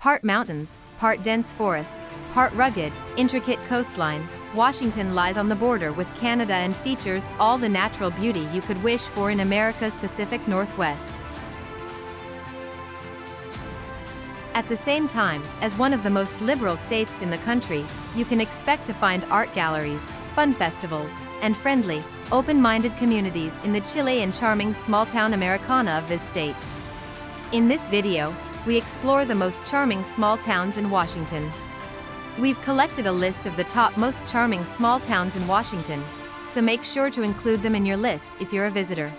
Part mountains, part dense forests, part rugged, intricate coastline, Washington lies on the border with Canada and features all the natural beauty you could wish for in America's Pacific Northwest. At the same time, as one of the most liberal states in the country, you can expect to find art galleries, fun festivals, and friendly, open-minded communities in the chilly and charming small-town Americana of this state. In this video, we explore the most charming small towns in Washington. We've collected a list of the top most charming small towns in Washington, so make sure to include them in your list if you're a visitor.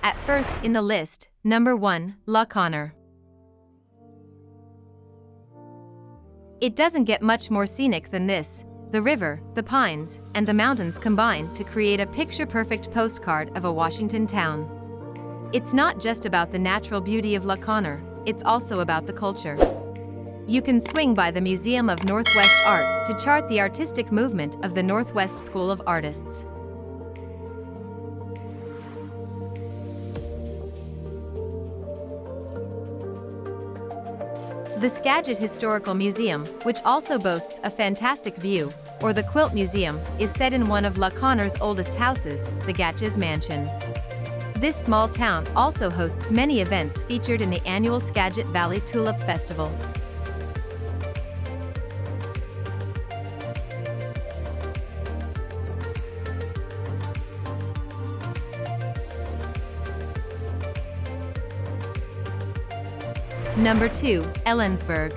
At first in the list, number 1, Langley. It doesn't get much more scenic than this. The river, the pines, and the mountains combine to create a picture-perfect postcard of a Washington town. It's not just about the natural beauty of Langley, it's also about the culture. You can swing by the Museum of Northwest Art to chart the artistic movement of the Northwest School of Artists. The Skagit Historical Museum, which also boasts a fantastic view, or the Quilt Museum, is set in one of Langley's oldest houses, the Gatches Mansion. This small town also hosts many events featured in the annual Skagit Valley Tulip Festival. Number 2, Ellensburg.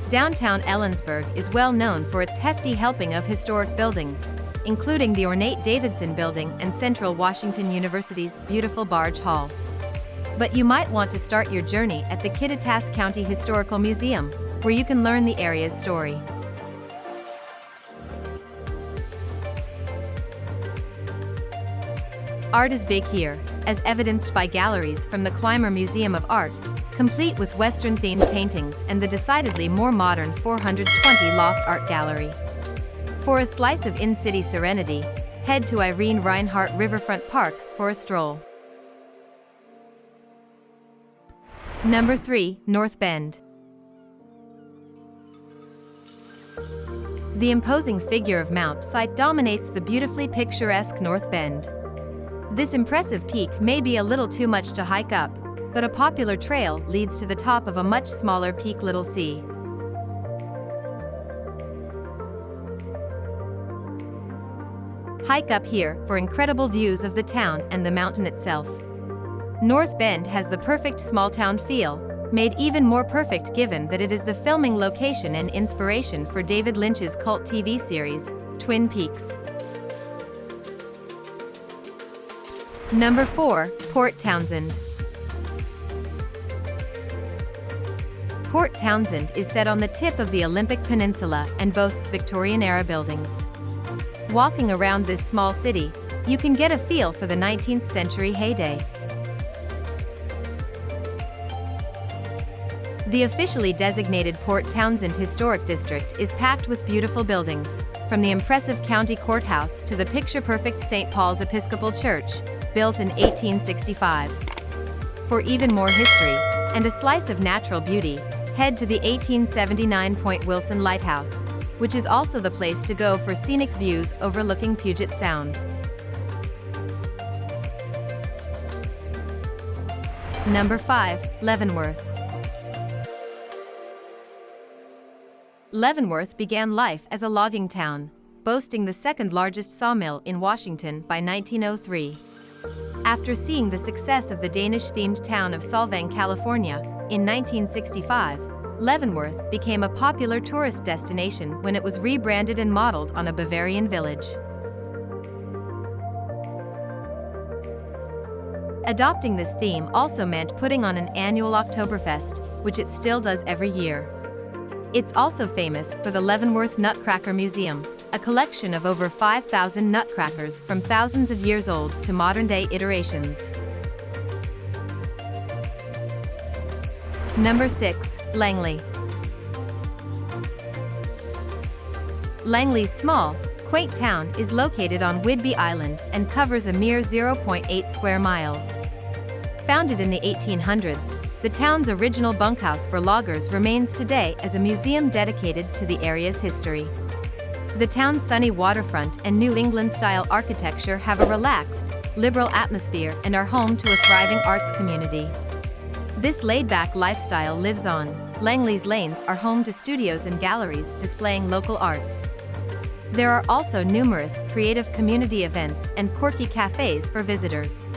Downtown Ellensburg is well known for its hefty helping of historic buildings, including the ornate Davidson Building and Central Washington University's beautiful Barge Hall. But you might want to start your journey at the Kittitas County Historical Museum, where you can learn the area's story. Art is big here, as evidenced by galleries from the Clymer Museum of Art, complete with Western-themed paintings, and the decidedly more modern 420 Loft Art Gallery. For a slice of in-city serenity, head to Irene Reinhardt Riverfront Park for a stroll. Number 3, North Bend. The imposing figure of Mount Sight dominates the beautifully picturesque North Bend. This impressive peak may be a little too much to hike up, but a popular trail leads to the top of a much smaller peak, Little C. Hike up here for incredible views of the town and the mountain itself. North Bend has the perfect small-town feel, made even more perfect given that it is the filming location and inspiration for David Lynch's cult TV series, Twin Peaks. Number 4, Port Townsend. Port Townsend is set on the tip of the Olympic Peninsula and boasts Victorian-era buildings. Walking around this small city, you can get a feel for the 19th century heyday. The officially designated Port Townsend Historic District is packed with beautiful buildings, from the impressive county courthouse to the picture-perfect St. Paul's Episcopal Church, built in 1865. For even more history, and a slice of natural beauty, head to the 1879 Point Wilson Lighthouse, which is also the place to go for scenic views overlooking Puget Sound. Number 5, Leavenworth. Leavenworth began life as a logging town, boasting the second largest sawmill in Washington by 1903. After seeing the success of the Danish-themed town of Solvang, California, in 1965, Leavenworth became a popular tourist destination when it was rebranded and modeled on a Bavarian village. Adopting this theme also meant putting on an annual Oktoberfest, which it still does every year. It's also famous for the Leavenworth Nutcracker Museum, a collection of over 5,000 nutcrackers from thousands of years old to modern-day iterations. Number 6. Langley. Langley's small, quaint town is located on Whidbey Island and covers a mere 0.8 square miles. Founded in the 1800s, the town's original bunkhouse for loggers remains today as a museum dedicated to the area's history. The town's sunny waterfront and New England-style architecture have a relaxed, liberal atmosphere and are home to a thriving arts community. This laid-back lifestyle lives on. Langley's lanes are home to studios and galleries displaying local arts. There are also numerous creative community events and quirky cafes for visitors.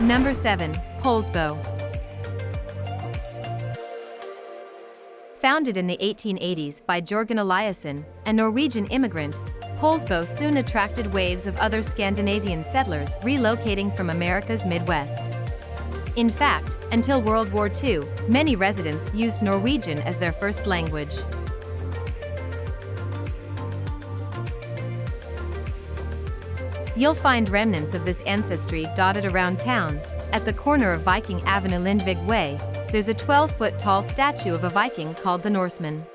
Number 7. Poulsbo. Founded in the 1880s by Jørgen Eliasson, a Norwegian immigrant, Poulsbo soon attracted waves of other Scandinavian settlers relocating from America's Midwest. In fact, until World War II, many residents used Norwegian as their first language. You'll find remnants of this ancestry dotted around town. At the corner of Viking Avenue Lindvig Way, there's a 12-foot-tall statue of a Viking called the Norseman.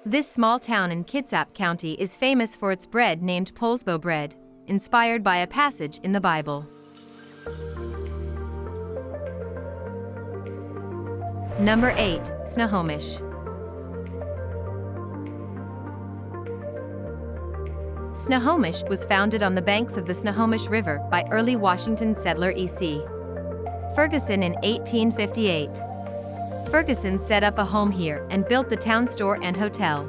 This small town in Kitsap County is famous for its bread named Poulsbo bread, inspired by a passage in the Bible. Number 8. Snohomish. Snohomish was founded on the banks of the Snohomish River by early Washington settler E.C. Ferguson in 1858. Ferguson set up a home here and built the town store and hotel.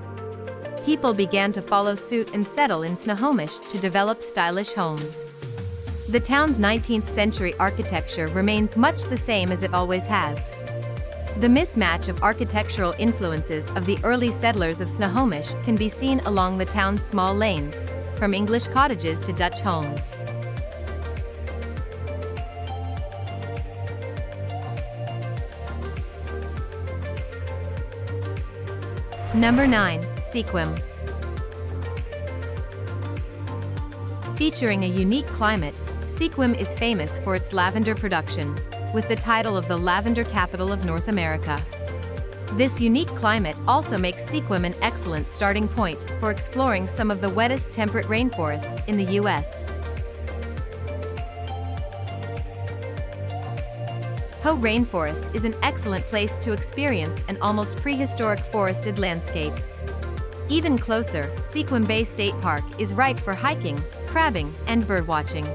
People began to follow suit and settle in Snohomish to develop stylish homes. The town's 19th-century architecture remains much the same as it always has. The mismatch of architectural influences of the early settlers of Snohomish can be seen along the town's small lanes, from English cottages to Dutch homes. Number 9. Sequim. Featuring a unique climate, Sequim is famous for its lavender production, with the title of the lavender capital of North America. This unique climate also makes Sequim an excellent starting point for exploring some of the wettest temperate rainforests in the U.S. Hoh Rainforest is an excellent place to experience an almost prehistoric forested landscape. Even closer, Sequim Bay State Park is ripe for hiking, crabbing, and birdwatching.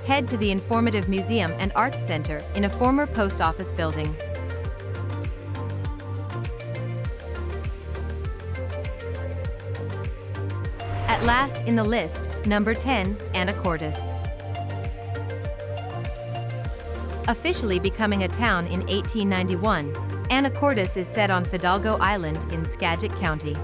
Head to the informative museum and arts center in a former post office building. At last in the list, number 10, Anacortes. Officially becoming a town in 1891, Anacortes is set on Fidalgo Island in Skagit County.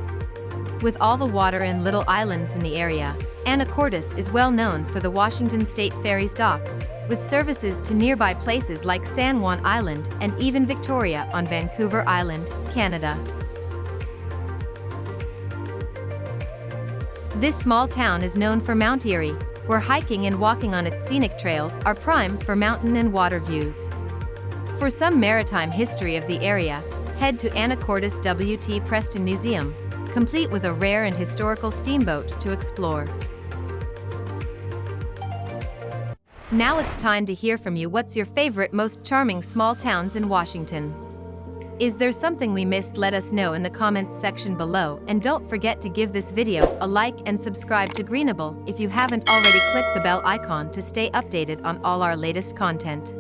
With all the water and little islands in the area, Anacortes is well known for the Washington State Ferries dock, with services to nearby places like San Juan Island and even Victoria on Vancouver Island, Canada. This small town is known for Mount Erie, where hiking and walking on its scenic trails are prime for mountain and water views. For some maritime history of the area, head to Anacortes W.T. Preston Museum, complete with a rare and historical steamboat to explore. Now it's time to hear from you. What's your favorite, most charming small towns in Washington? Is there something we missed? Let us know in the comments section below, and don't forget to give this video a like and subscribe to Greenable if you haven't already. Click the bell icon to stay updated on all our latest content.